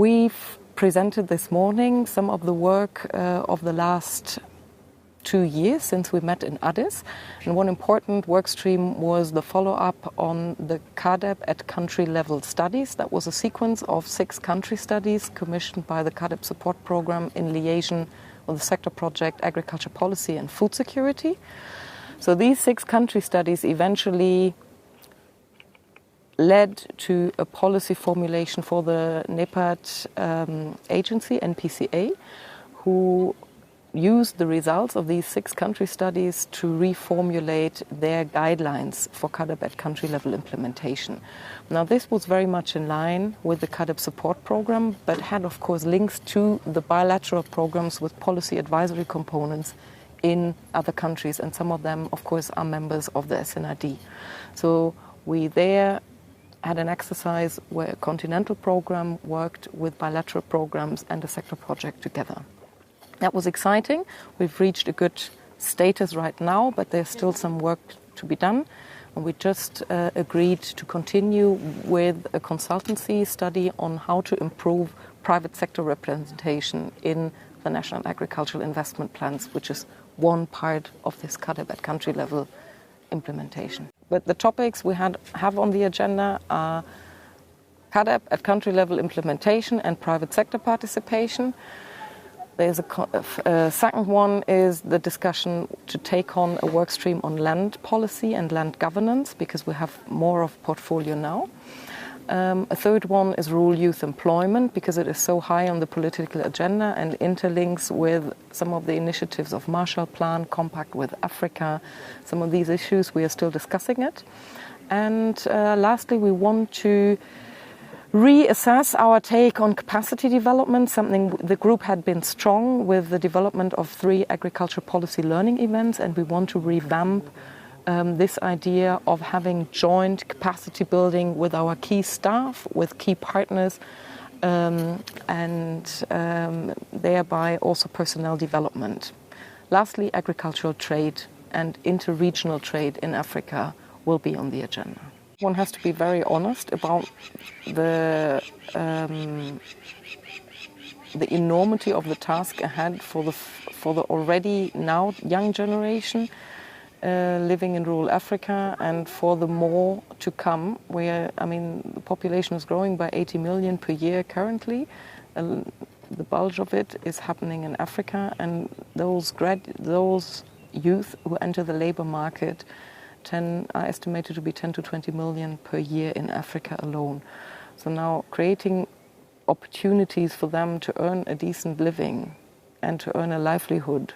We've presented this morning some of the work of the last 2 years since we met in Addis. And one important work stream was the follow-up on the CAADP at country level studies. That was a sequence of 6 country studies commissioned by the CAADP support program in liaison with the sector project Agriculture Policy and Food Security. So these 6 country studies eventually led to a policy formulation for the NEPAD agency, NPCA, who used the results of these 6 country studies to reformulate their guidelines for CAADP at country level implementation. Now, this was very much in line with the CAADP support program, but had, of course, links to the bilateral programs with policy advisory components in other countries, and some of them, of course, are members of the SNRD. So we there had an exercise where a continental program worked with bilateral programs and a sector project together. That was exciting. We've reached a good status right now, but there's still some work to be done. And we just agreed to continue with a consultancy study on how to improve private sector representation in the national agricultural investment plans, which is one part of this CAADP at country level implementation. But the topics we have on the agenda are CAADP at country level implementation and private sector participation. There's a second one is the discussion to take on a work stream on land policy and land governance, because we have more of portfolio now. A third one is rural youth employment, because it is so high on the political agenda and interlinks with some of the initiatives of Marshall Plan, Compact with Africa. Some of these issues, we are still discussing it. And lastly, we want to reassess our take on capacity development, something the group had been strong with the development of 3 agriculture policy learning events, and we want to revamp this idea of having joint capacity building with our key staff, with key partners, and thereby also personnel development. Lastly, agricultural trade and interregional trade in Africa will be on the agenda. One has to be very honest about the enormity of the task ahead for the already now young generation living in rural Africa, and for the more to come. Where the population is growing by 80 million per year currently. The bulge of it is happening in Africa, and those youth who enter the labor market are estimated to be 10 to 20 million per year in Africa alone. So now creating opportunities for them to earn a decent living and to earn a livelihood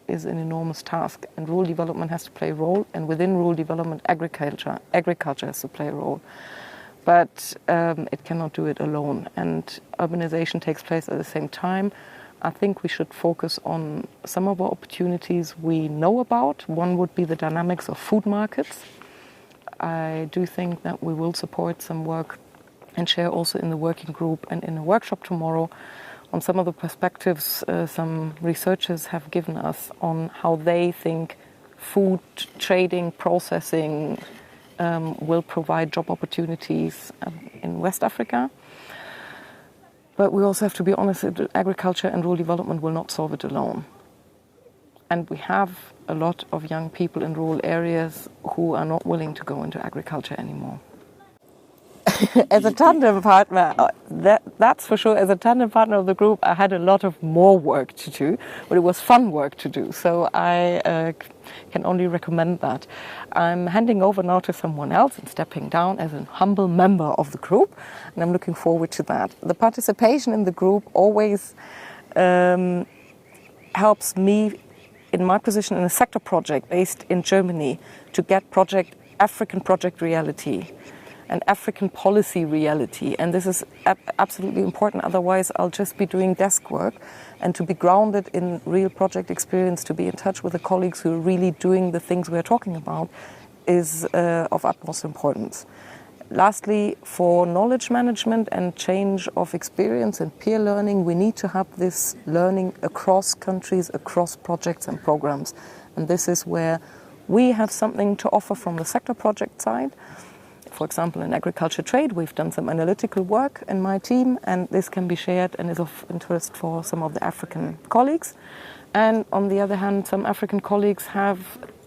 is an enormous task. And rural development has to play a role, and within rural development, agriculture has to play a role. But it cannot do it alone. And urbanization takes place at the same time. I think we should focus on some of our opportunities we know about. One would be the dynamics of food markets. I do think that we will support some work and share also in the working group and in a workshop tomorrow on some of the perspectives some researchers have given us on how they think food trading, processing will provide job opportunities in West Africa. But we also have to be honest, agriculture and rural development will not solve it alone. And we have a lot of young people in rural areas who are not willing to go into agriculture anymore. As a tandem partner, that's for sure, as a tandem partner of the group, I had a lot of more work to do, but it was fun work to do. So I can only recommend that. I'm handing over now to someone else and stepping down as a humble member of the group, and I'm looking forward to that. The participation in the group always helps me in my position in a sector project based in Germany to get African project reality and African policy reality. And this is absolutely important. Otherwise, I'll just be doing desk work. And to be grounded in real project experience, to be in touch with the colleagues who are really doing the things we're talking about, is of utmost importance. Lastly, for knowledge management and change of experience and peer learning, we need to have this learning across countries, across projects and programs. And this is where we have something to offer from the sector project side. for example, in agriculture trade, we've done some analytical work in my team, and this can be shared and is of interest for some of the African colleagues. And on the other hand, some African colleagues have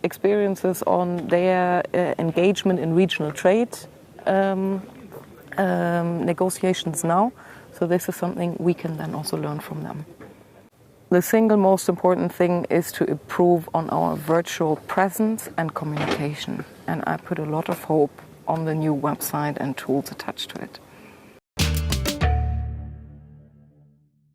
experiences on their engagement in regional trade negotiations now. So this is something we can then also learn from them. The single most important thing is to improve on our virtual presence and communication. And I put a lot of hope on the new website and tools attached to it.